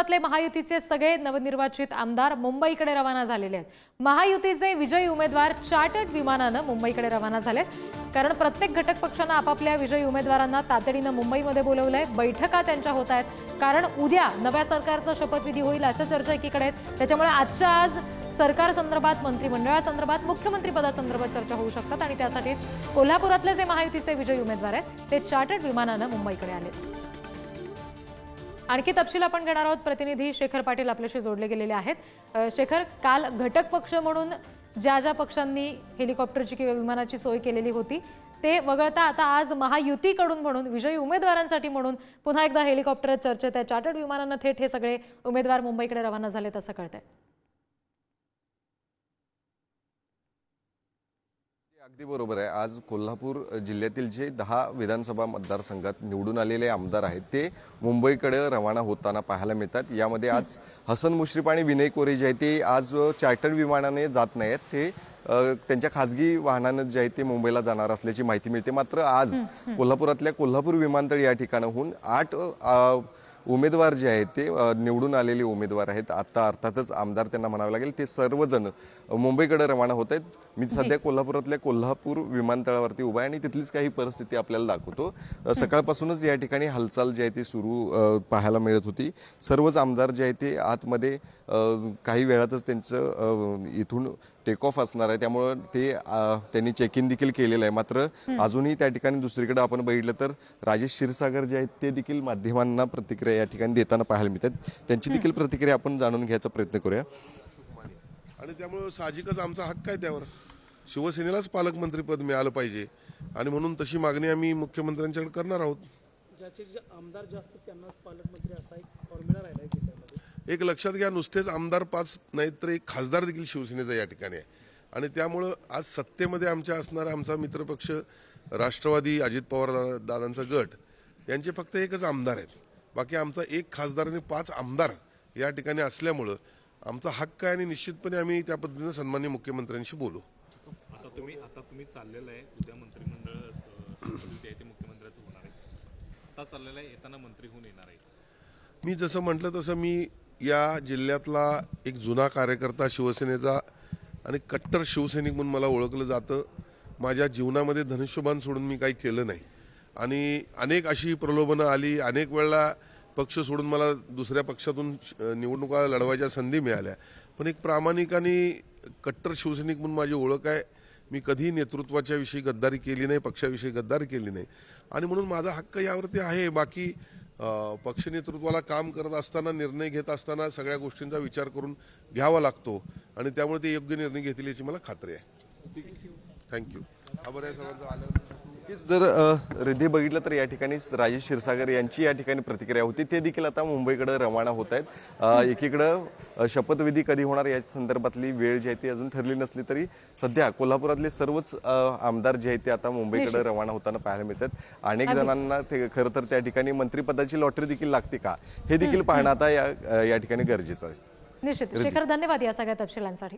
कोल्हापुरातले महायुतीचे सगळे नवनिर्वाचित आमदार मुंबईकडे रवाना झालेले आहेत। महायुतीचे विजयी उमेदवार चार्टर्ड विमानाने मुंबईकडे रवाना झालेत, कारण प्रत्येक घटक पक्षाने आपापल्या विजयी उमेदवारांना तातडीने मुंबईमध्ये बोलवलंय। बैठका त्यांच्या होत आहेत, कारण उद्या नव्या सरकारचा शपथविधी होईल अशा चर्चा एकीकडे आहेत। त्याच्यामुळे आजच्या आज सरकार संदर्भात, मंत्रिमंडळासंदर्भात, मुख्यमंत्री पदासंदर्भात चर्चा होऊ शकतात आणि त्यासाठीच कोल्हापुरातले जे महायुतीचे विजयी उमेदवार आहेत ते चार्टर्ड विमानाने मुंबईकडे आलेत। आणखी तपशील आपण घेणार आहोत। प्रतिनिधी शेखर पाटील आपल्याशी जोडले गेलेले आहेत। शेखर, काल घटक पक्ष म्हणून ज्या ज्या पक्षांनी हेलिकॉप्टरची किंवा विमानाची सोय केलेली होती ते वगळता आता आज महायुतीकडून म्हणून विजयी उमेदवारांसाठी म्हणून पुन्हा एकदा हेलिकॉप्टर चर्चेत आहे। चार्टर्ड विमानाने थेट हे सगळे उमेदवार मुंबईकडे रवाना झालेत असं कळतंय। अगदी बरोबर आहे। आज कोल्हापूर जिल्ह्यातील जे 10 विधानसभा मतदारसंघात निवडून आलेले आमदार आहेत ते मुंबईकडे रवाना होताना पाहायला मिळतात। यामध्ये आज हसन मुश्रीफ आणि विनय कोरे जे आहेत ते आज चार्टर्ड विमानाने जात नाहीत, ते त्यांच्या खासगी वाहनाने जे आहे ते मुंबईला जाणार असल्याची माहिती मिळते। मात्र आज कोल्हापुरातल्या कोल्हापूर विमानतळ या ठिकाणाहून 8 उमेदवार जे आहेत ते निवडून आलेले उमेदवार आहेत। आता अर्थातच आमदार त्यांना म्हणावं लागेल, ते सर्वजण मुंबईकडे रवाना होत आहेत। मी सध्या कोल्हापुरातल्या कोल्हापूर विमानतळावरती उभा आहे आणि तिथलीच काही परिस्थिती आपल्याला दाखवतो। सकाळपासूनच या ठिकाणी हालचाल जी आहे ती सुरू पाहायला मिळत होती। सर्वच आमदार जे आहेत ते आतमध्ये काही वेळातच त्यांचं इथून टेक ऑफ असणार आहे, त्यामुळे त्यांनी चेक इन देखील केलेलं आहे। मात्र अजूनही त्या ठिकाणी दुसरीकडे आपण बघितलं तर राजेश क्षीरसागर जे आहेत ते देखील माध्यमांना प्रतिक्रिया या ठिकाणी देताना पाहायला मिळतात। त्यांची देखील प्रतिक्रिया आपण जाणून घ्यायचा प्रयत्न करूया। आणि त्यामुळे साहजिकच आमचा हक्क आहे, त्यावर शिवसेनेलाच पालकमंत्रीपद मिळालं पाहिजे आणि म्हणून तशी मागणी आम्ही मुख्यमंत्र्यांच्याकडे करणार आहोत। ज्याचे आमदार जास्त त्यांनाच पालकमंत्री असा एक फॉर्म्युला राहिला आहे जिल्ह्यामध्ये। एक लक्षात घ्या, नुसतेच आमदार 5 नाहीत तर एक खासदार देखील शिवसेनेचा या ठिकाणी आहे आणि त्यामुळं आज सत्तेमध्ये आमच्या असणारा आमचा मित्रपक्ष राष्ट्रवादी अजित पवार दादांचा गट यांचे फक्त एकच आमदार आहेत। बाकी आमचा एक खासदार आणि 5 आमदार या ठिकाणी असल्यामुळं आमचा हक्क आहे आणि निश्चितपणे आम्ही त्या पद्धतीने सन्माननीय मुख्यमंत्र्यांशी बोलू। आता तुम्ही चाललेलं आहे, उद्या मंत्रिमंडळ मुख्यमंत्र्याचं होणार आहे, आता चाललेलं आहे, येताना मंत्री होऊन येणार आहे। मी जसं म्हटलं तसं मी या जिल्ह्यातला एक जुना कार्यकर्ता शिवसेनेचा आणि कट्टर शिवसैनिक म्हणून मला ओळखलं जातं। माझ्या जीवनामध्ये धनुष्यबाण सोडून मी काही केलं नाही आणि अनेक अशी प्रलोभनं आली, अनेक वेळेला पक्ष सोडून मला दुसऱ्या पक्षातून निवडणुका लढवायच्या संधी मिळाल्या, पण एक प्रामाणिक आणि कट्टर शिवसैनिक म्हणून माझी ओळख आहे। मी कधी नेतृत्वाच्या विषयी गद्दारी केली नाही, पक्षाविषयी गद्दारी केली नाही आणि म्हणून माझा हक्क यावरती आहे। बाकी पक्ष नेतृत्वाला काम करत असताना, निर्णय घेत असताना सगळ्या गोष्टींचा विचार करून घ्यावा लागतो आणि त्यामुळे ते योग्य निर्णय घेतील याची मला खात्री आहे। थँक्यू। आभार आहे सर्वांचा आल्यानंतर। जर रिधी बघितलं तर या ठिकाणी राजेश क्षीरसागर यांची या ठिकाणी प्रतिक्रिया होती, ते देखील आता मुंबईकडे रवाना होत आहेत। एकीकडे शपथविधी कधी होणार या संदर्भातली वेळ जी आहे ती अजून ठरली नसली तरी सध्या कोल्हापुरातले सर्वच आमदार जे आहेत ते आता मुंबईकडे रवाना होताना पाहायला मिळतात। अनेक जणांना ते खरं तर त्या ठिकाणी मंत्रिपदाची लॉटरी देखील लागते का हे देखील पाहणं आता या ठिकाणी गरजेचं आहे। निश्चित शेखर, धन्यवाद या सगळ्या तपशिलांसाठी।